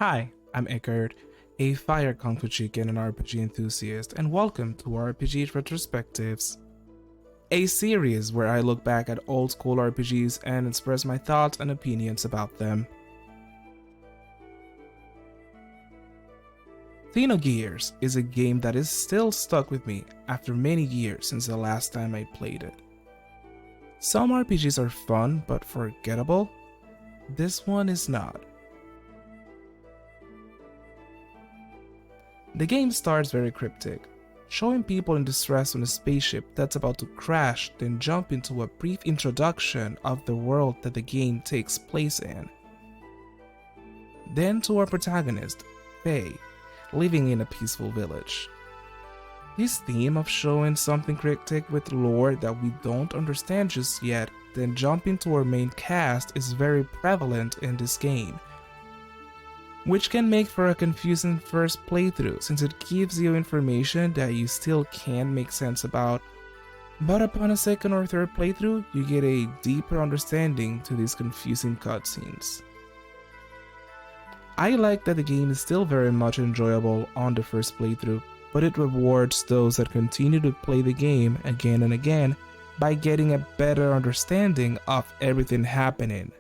Hi, I'm Eckert, a fire kung fu chicken and RPG enthusiast, and welcome to RPG Retrospectives, a series where I look back at old school RPGs and express my thoughts and opinions about them. Xenogears is a game that is still stuck with me after many years since the last time I played it. Some RPGs are fun but forgettable. This one is not. The game starts very cryptic, showing people in distress on a spaceship that's about to crash, then jump into a brief introduction of the world that the game takes place in. Then to our protagonist, Faye, living in a peaceful village. This theme of showing something cryptic with lore that we don't understand just yet, then jumping to our main cast is very prevalent in this game, which can make for a confusing first playthrough since it gives you information that you still can't make sense about. But upon a second or third playthrough, you get a deeper understanding to these confusing cutscenes. I like that the game is still very much enjoyable on the first playthrough, but it rewards those that continue to play the game again and again by getting a better understanding of everything happening,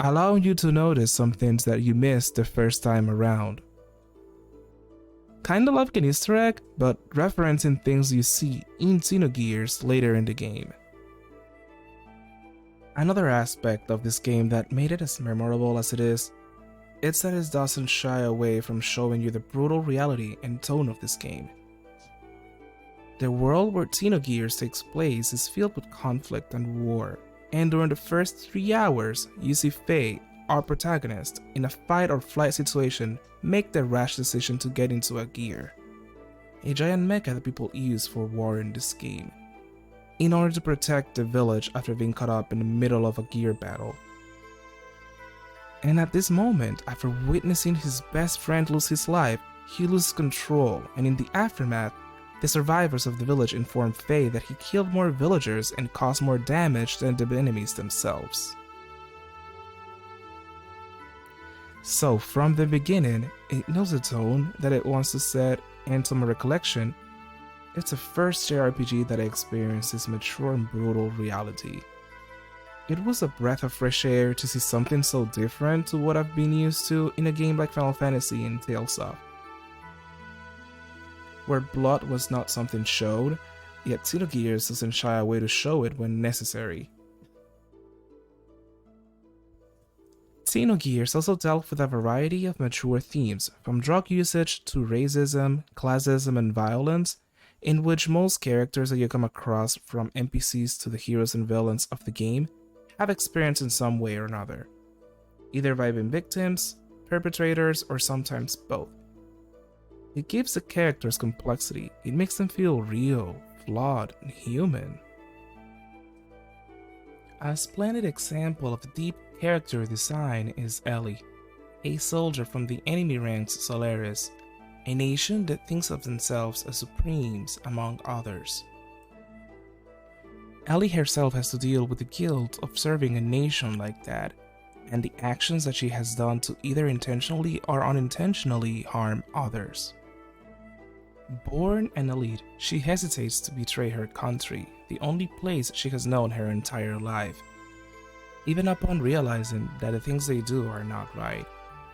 allowing you to notice some things that you missed the first time around. Kinda like an Easter egg, but referencing things you see in Xenogears later in the game. Another aspect of this game that made it as memorable as it is, it's that it doesn't shy away from showing you the brutal reality and tone of this game. The world where Xenogears takes place is filled with conflict and war, and during the first 3 hours, you see Faye, our protagonist, in a fight or flight situation make the rash decision to get into a gear, a giant mecha that people use for war in this game, in order to protect the village after being caught up in the middle of a gear battle. And at this moment, after witnessing his best friend lose his life, he loses control, and in the aftermath, the survivors of the village inform Faye that he killed more villagers and caused more damage than the enemies themselves. So from the beginning, it knows the tone that it wants to set, and to my recollection, it's the first JRPG that I experienced this mature and brutal reality. It was a breath of fresh air to see something so different to what I've been used to in a game like Final Fantasy and Tales of, where blood was not something showed, yet Xenogears doesn't shy away to show it when necessary. Xenogears also dealt with a variety of mature themes, from drug usage to racism, classism, and violence, in which most characters that you come across, from NPCs to the heroes and villains of the game, have experienced in some way or another, either by being victims, perpetrators, or sometimes both. It gives the characters complexity, it makes them feel real, flawed, and human. A splendid example of deep character design is Ellie, a soldier from the enemy ranks Solaris, a nation that thinks of themselves as supremes among others. Ellie herself has to deal with the guilt of serving a nation like that, and the actions that she has done to either intentionally or unintentionally harm others. Born an elite, she hesitates to betray her country, the only place she has known her entire life, even upon realizing that the things they do are not right,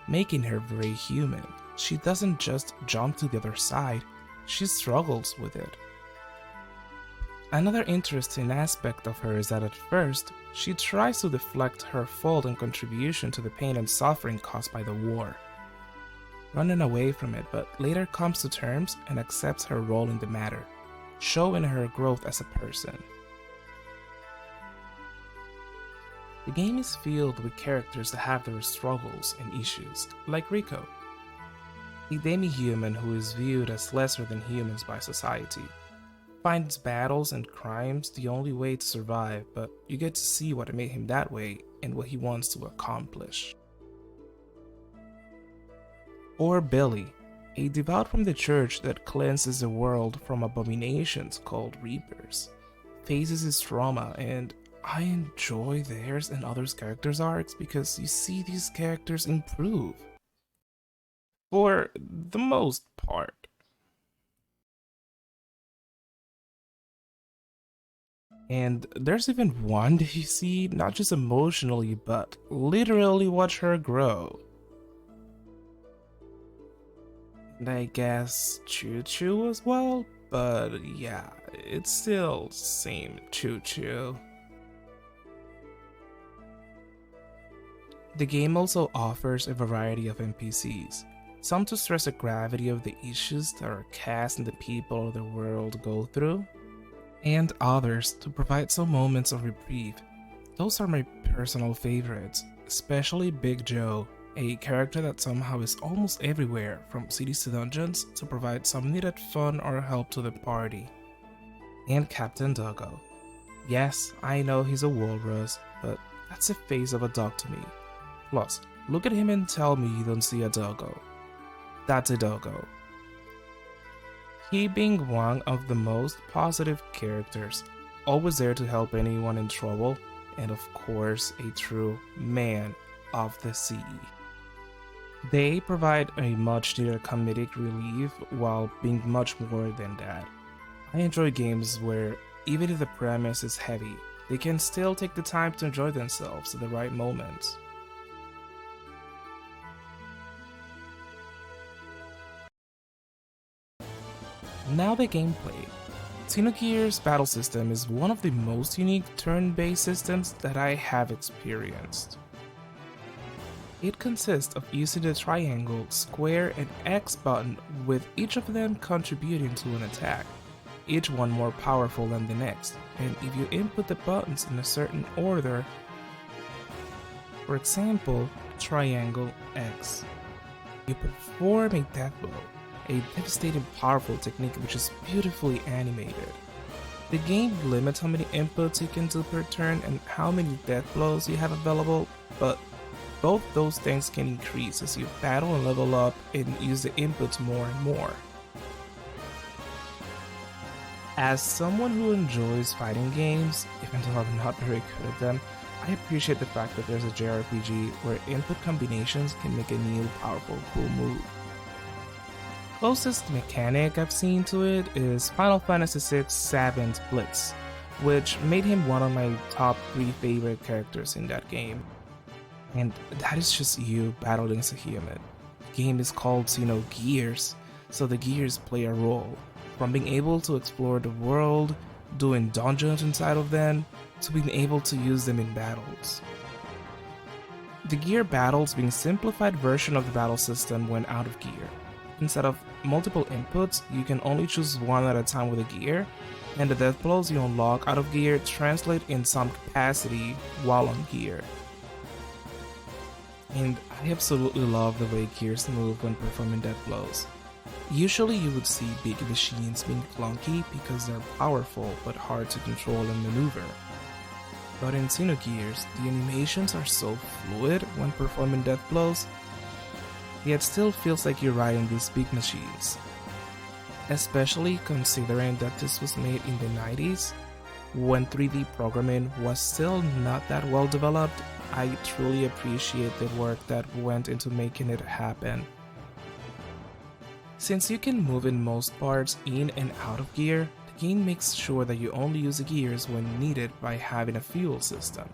making her very human. She doesn't just jump to the other side, she struggles with it. Another interesting aspect of her is that at first, she tries to deflect her fault and contribution to the pain and suffering caused by the war, running away from it, but later comes to terms and accepts her role in the matter, showing her growth as a person. The game is filled with characters that have their struggles and issues, like Rico, a demi-human who is viewed as lesser than humans by society, finds battles and crimes the only way to survive, but you get to see what made him that way and what he wants to accomplish. Or Billy, a devout from the church that cleanses the world from abominations called Reapers, faces his trauma, and I enjoy theirs and others' characters' arcs because you see these characters improve. for the most part. And there's even one that you see not just emotionally, but literally watch her grow. And I guess Choo Choo as well, but yeah, it's still same Choo Choo. The game also offers a variety of NPCs, some to stress the gravity of the issues that our cast and the people of the world go through, and others to provide some moments of reprieve. Those are my personal favorites, especially Big Joe, a character that somehow is almost everywhere from cities to dungeons to provide some needed fun or help to the party. And Captain Doggo. Yes, I know he's a walrus, but that's the face of a dog to me. Plus, look at him and tell me you don't see a doggo. That's a doggo. He being one of the most positive characters, always there to help anyone in trouble, and of course a true man of the sea. They provide a much needed comedic relief while being much more than that. I enjoy games where, even if the premise is heavy, they can still take the time to enjoy themselves at the right moments. Now the gameplay. Xenogears' battle system is one of the most unique turn-based systems that I have experienced. It consists of using the triangle, square, and X button, with each of them contributing to an attack, each one more powerful than the next, and if you input the buttons in a certain order, for example, triangle X, you perform a death blow, a devastating powerful technique which is beautifully animated. The game limits how many inputs you can do per turn and how many death blows you have available, but both those things can increase as you battle and level up and use the inputs more and more. As someone who enjoys fighting games, even though I'm not very good at them, I appreciate the fact that there's a JRPG where input combinations can make a new powerful cool move. Closest mechanic I've seen to it is Final Fantasy VI Savant's Blitz, which made him one of my top 3 favorite characters in that game. And that is just you battling as a human. The game is called Xenogears, so the gears play a role, from being able to explore the world, doing dungeons inside of them, to being able to use them in battles. The gear battles being a simplified version of the battle system when out of gear. Instead of multiple inputs, you can only choose one at a time with a gear, and the death blows you unlock out of gear translate in some capacity while on gear. And I absolutely love the way gears move when performing death blows. Usually you would see big machines being clunky because they're powerful but hard to control and maneuver. But in Xenogears, the animations are so fluid when performing death blows, yet still feels like you're riding these big machines. Especially considering that this was made in the 90s, when 3D programming was still not that well developed. I truly appreciate the work that went into making it happen. Since you can move in most parts in and out of gear, the game makes sure that you only use the gears when needed by having a fuel system.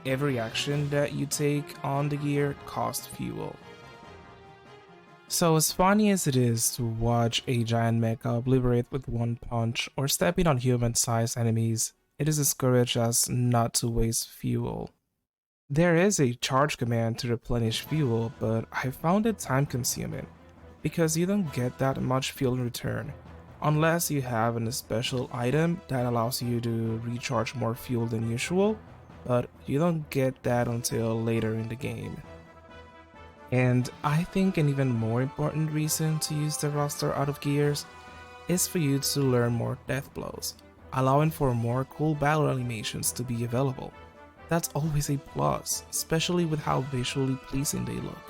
Every action that you take on the gear costs fuel. So as funny as it is to watch a giant mecha obliterate with one punch or stepping on human-sized enemies, it is discouraged as not to waste fuel. There is a charge command to replenish fuel, but I found it time-consuming, because you don't get that much fuel in return, unless you have a special item that allows you to recharge more fuel than usual, but you don't get that until later in the game. And I think an even more important reason to use the roster out of gears is for you to learn more death blows, allowing for more cool battle animations to be available. That's always a plus, especially with how visually pleasing they look.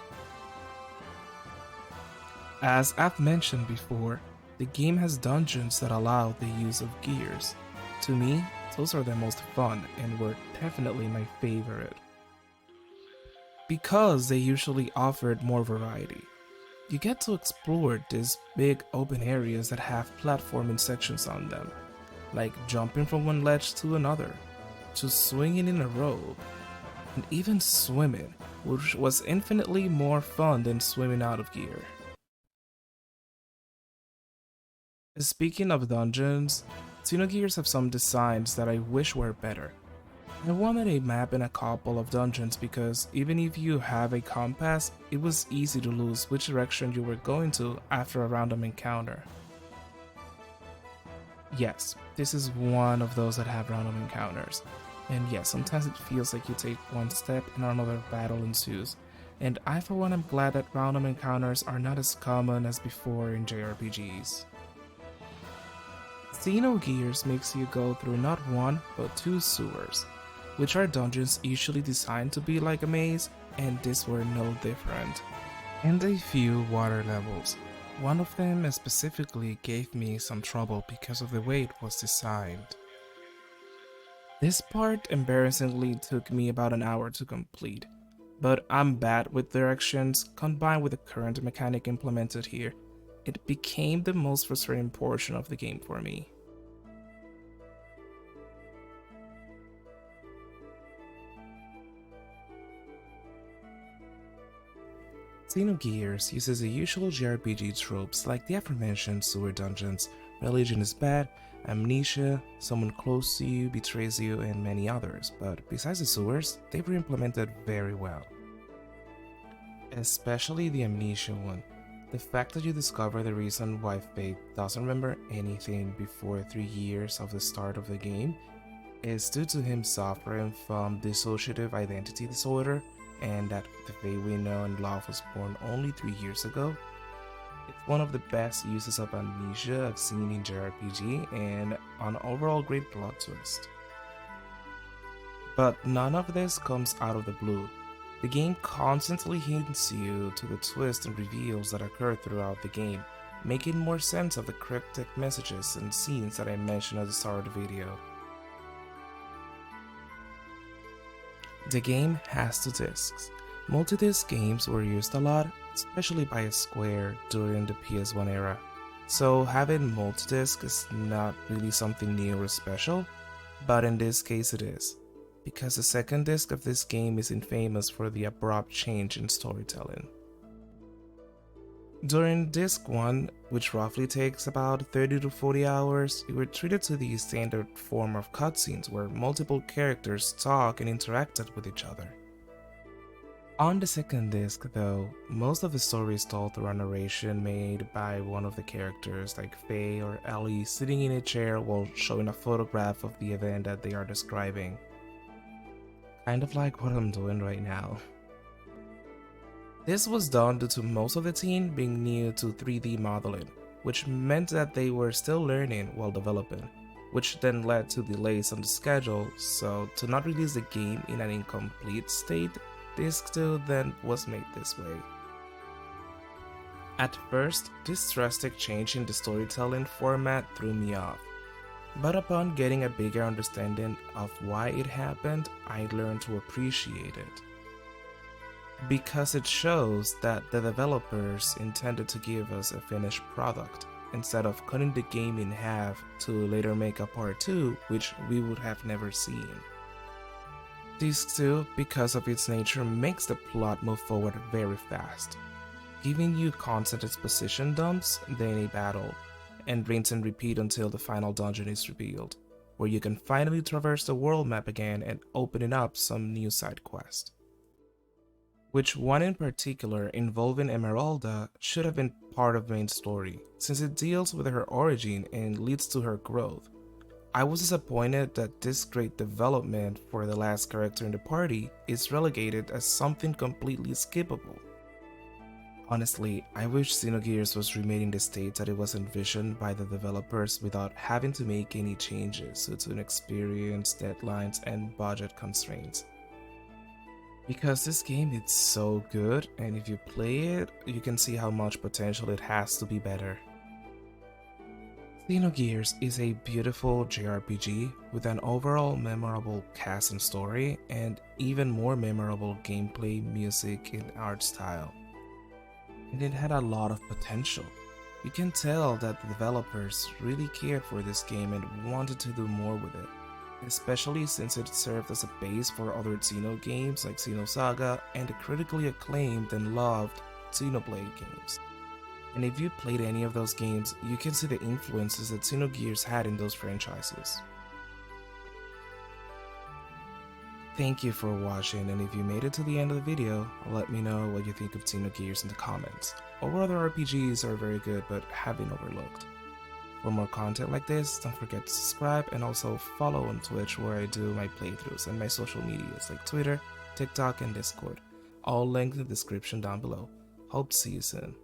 As I've mentioned before, the game has dungeons that allow the use of gears. To me, those are the most fun and were definitely my favorite, because they usually offered more variety. You get to explore these big open areas that have platforming sections on them, like jumping from one ledge to another, to swinging in a rope, and even swimming, which was infinitely more fun than swimming out of gear. Speaking of dungeons, Xenogears have some designs that I wish were better. I wanted a map and a couple of dungeons because even if you have a compass, it was easy to lose which direction you were going to after a random encounter. Yes, this is one of those that have random encounters. And yes, sometimes it feels like you take one step and another battle ensues. And I for one am glad that random encounters are not as common as before in JRPGs. Xenogears makes you go through not one, but two sewers, which are dungeons usually designed to be like a maze, and these were no different. And a few water levels. One of them specifically gave me some trouble because of the way it was designed. This part embarrassingly took me about an hour to complete, but I'm bad with directions. Combined with the current mechanic implemented here, it became the most frustrating portion of the game for me. Xenogears uses the usual JRPG tropes like the aforementioned sewer dungeons, religion is bad, amnesia, someone close to you betrays you, and many others, but besides the sewers, they were implemented very well. Especially the amnesia one. The fact that you discover the reason why Faith doesn't remember anything before 3 years of the start of the game is due to him suffering from dissociative identity disorder, and that the Faye we know and love was born only 3 years ago. It's one of the best uses of amnesia I've seen in JRPG, and an overall great plot twist. But none of this comes out of the blue. The game constantly hints you to the twists and reveals that occur throughout the game, making more sense of the cryptic messages and scenes that I mentioned at the start of the video. The game has 2 discs. Multi-disc games were used a lot, especially by Square during the PS1 era. So having multi-disc is not really something new or special, but in this case it is, because the second disc of this game is infamous for the abrupt change in storytelling. During disc 1, which roughly takes about 30 to 40 hours, you were treated to the standard form of cutscenes where multiple characters talk and interacted with each other. On the second disc though, most of the story is told through a narration made by one of the characters like Faye or Ellie sitting in a chair while showing a photograph of the event that they are describing. Kind of like what I'm doing right now. This was done due to most of the team being new to 3D modeling, which meant that they were still learning while developing, which then led to delays on the schedule, so to not release the game in an incomplete state, Disc 2 then was made this way. At first, this drastic change in the storytelling format threw me off, but upon getting a bigger understanding of why it happened, I learned to appreciate it. Because it shows that the developers intended to give us a finished product, instead of cutting the game in half to later make a part 2, which we would have never seen. Disc 2, because of its nature, makes the plot move forward very fast, giving you constant exposition dumps, then a battle, and rinse and repeat until the final dungeon is revealed, where you can finally traverse the world map again and opening up some new side quest. Which one in particular involving Emeralda should have been part of the main story, since it deals with her origin and leads to her growth. I was disappointed that this great development for the last character in the party is relegated as something completely skippable. Honestly, I wish Xenogears was remade in the state that it was envisioned by the developers without having to make any changes due to inexperience, deadlines, and budget constraints. Because this game is so good, and if you play it, you can see how much potential it has to be better. Xenogears is a beautiful JRPG with an overall memorable cast and story, and even more memorable gameplay, music, and art style. and it had a lot of potential. You can tell that the developers really cared for this game and wanted to do more with it, especially since it served as a base for other Xeno games like Xenosaga and the critically acclaimed and loved Xenoblade games. And if you played any of those games, you can see the influences that Xenogears had in those franchises. Thank you for watching, and if you made it to the end of the video, let me know what you think of Xenogears in the comments, or what other RPGs are very good but have been overlooked. For more content like this, don't forget to subscribe and also follow on Twitch where I do my playthroughs, and my social medias like Twitter, TikTok, and Discord, all linked in the description down below. Hope to see you soon.